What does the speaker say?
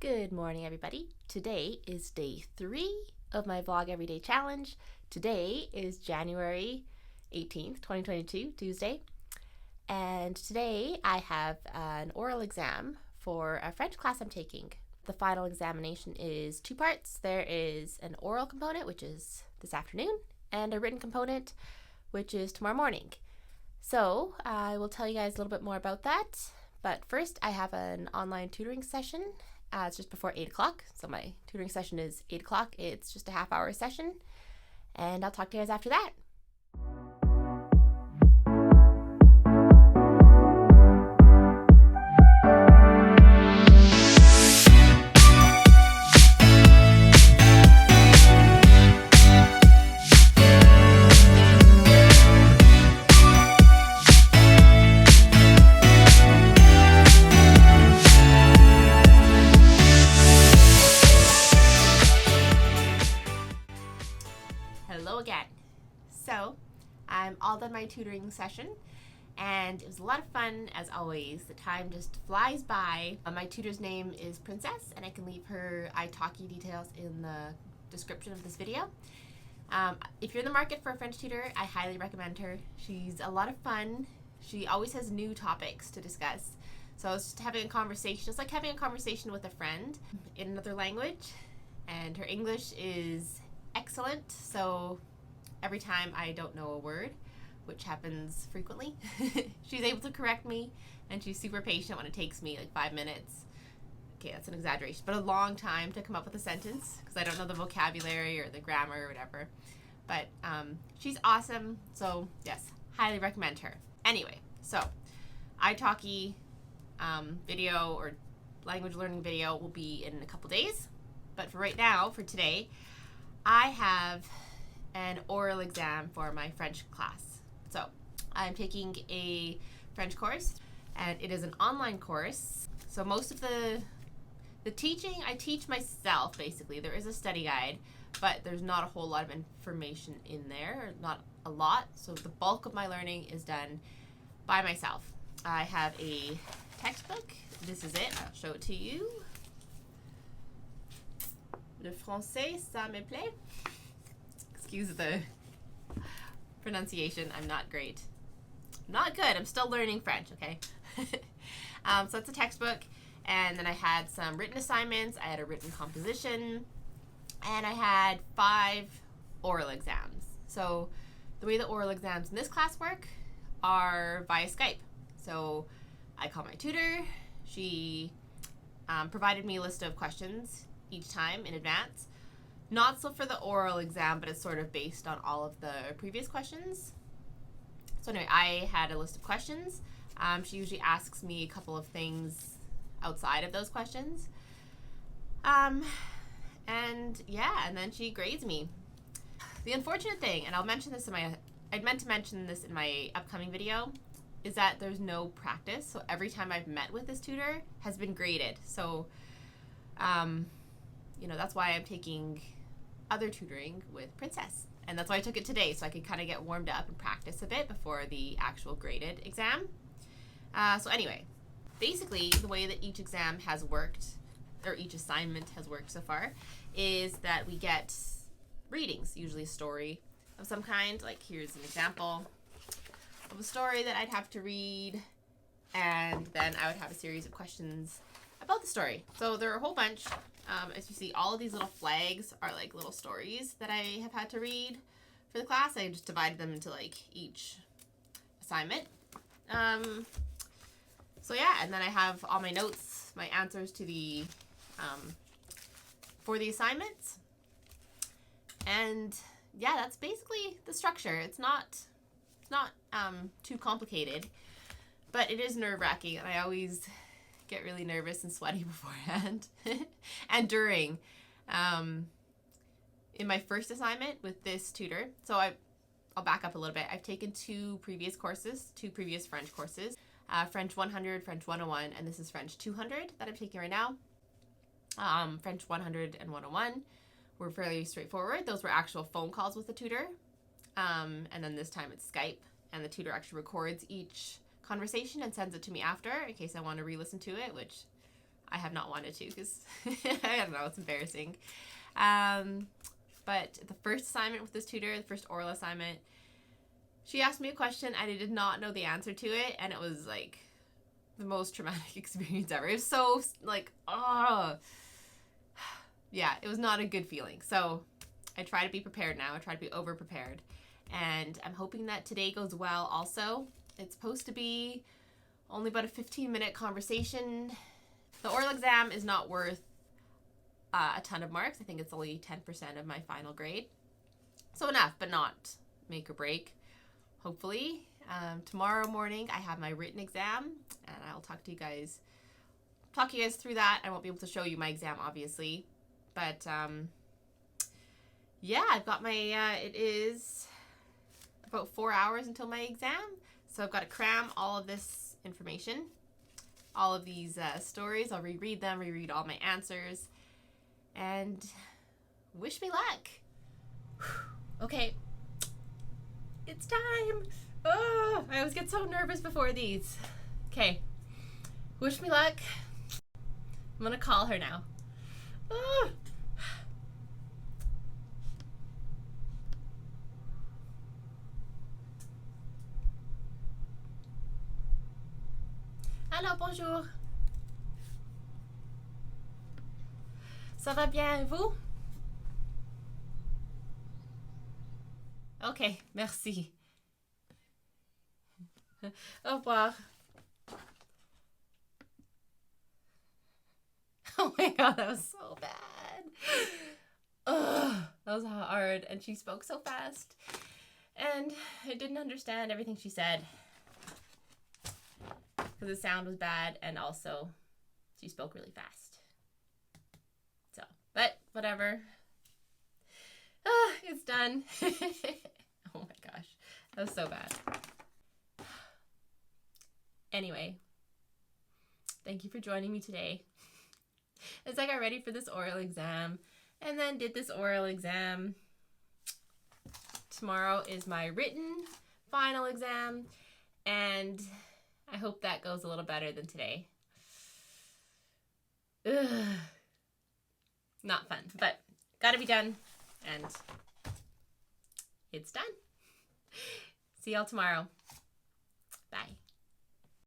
Good morning, everybody. Today is day 3 of my Vlog Everyday Challenge. Today is January 18th, 2022, Tuesday. And today I have an oral exam for a French class I'm taking. The final examination is 2 parts. There is an oral component, which is this afternoon, and a written component, which is tomorrow morning. So I will tell you guys a little bit more about that. But first, I have an online tutoring session. It's just before 8 o'clock, so my tutoring session is 8 o'clock. It's just a half-hour session, and I'll talk to you guys after that. Hello again. So I'm all done my tutoring session, and it was a lot of fun as always. The time just flies by. My tutor's name is Princess, and I can leave her italki details in the description of this video. If you're in the market for a French tutor, I highly recommend her. She's a lot of fun. She always has new topics to discuss. So it's just having a conversation. It's like having a conversation with a friend in another language, and her English is excellent, so every time I don't know a word, which happens frequently, she's able to correct me, and she's super patient when it takes me like 5 minutes. Okay, that's an exaggeration, but a long time to come up with a sentence because I don't know the vocabulary or the grammar or whatever. But she's awesome, so yes, highly recommend her. Anyway, so italki video or language learning video will be in a couple days, but for right now, for today, I have an oral exam for my French class. So I'm taking a French course, and it is an online course. So most of the teaching I teach myself, basically. There is a study guide, but there's not a whole lot of information in there, not a lot. So the bulk of my learning is done by myself. I have a textbook. This is it. I'll show it to you. Le français, ça me plaît. Excuse the pronunciation. I'm not great. Not good. I'm still learning French, okay? So that's a textbook. And then I had some written assignments. I had a written composition. And I had 5 oral exams. So the way the oral exams in this class work are via Skype. So I call my tutor. She provided me a list of questions each time in advance. Not so for the oral exam, but it's sort of based on all of the previous questions. So anyway, I had a list of questions. She usually asks me a couple of things outside of those questions. And then she grades me. The unfortunate thing, and I'll mention this I'd meant to mention this in my upcoming video, is that there's no practice. So every time I've met with this tutor has been graded. So that's why I'm taking other tutoring with Princess. And that's why I took it today, so I could kind of get warmed up and practice a bit before the actual graded exam. So anyway, basically the way that each exam has worked, or each assignment has worked so far, is that we get readings, usually a story of some kind. Like here's an example of a story that I'd have to read, and then I would have a series of questions about the story. So there are a whole bunch. As you see, all of these little flags are like little stories that I have had to read for the class. I just divided them into like each assignment. So yeah, and then I have all my notes, my answers to the for the assignments. And yeah, that's basically the structure. It's not too complicated, but it is nerve-wracking, and I always get really nervous and sweaty beforehand and during. In my first assignment with this tutor, so I'll back up a little bit. I've taken 2 previous French courses, French 100, French 101, and this is French 200 that I'm taking right now. French 100 and 101 were fairly straightforward. Those were actual phone calls with the tutor, and then this time it's Skype, and the tutor actually records each conversation and sends it to me after in case I want to re-listen to it, which I have not wanted to because I don't know, it's embarrassing. But the first assignment with this tutor, the first oral assignment, she asked me a question and I did not know the answer to it, and it was like the most traumatic experience ever. It was so like, oh, yeah, it was not a good feeling. So I try to be prepared now. I try to be over prepared, and I'm hoping that today goes well also. It's supposed to be only about a 15-minute conversation. The oral exam is not worth a ton of marks. I think it's only 10% of my final grade. So enough, but not make or break, hopefully. Tomorrow morning, I have my written exam, and I'll talk you guys through that. I won't be able to show you my exam, obviously. But, yeah, I've got my, it is about 4 hours until my exam. So I've got to cram all of this information, all of these stories. I'll reread them, reread all my answers, and wish me luck. Okay, it's time. Oh, I always get so nervous before these. Okay, wish me luck. I'm gonna call her now. Oh. Allô, bonjour. Ça va bien, et vous? Ok, merci. Au revoir. Oh my god, that was so bad. Ugh, that was hard, and she spoke so fast, and I didn't understand everything she said because the sound was bad, and also she spoke really fast. So, but whatever. It's done. Oh my gosh, that was so bad. Anyway, thank you for joining me today. As I got ready for this oral exam and then did this oral exam. Tomorrow is my written final exam, and I hope that goes a little better than today. Ugh. Not fun, but gotta be done, and it's done. See y'all tomorrow. Bye.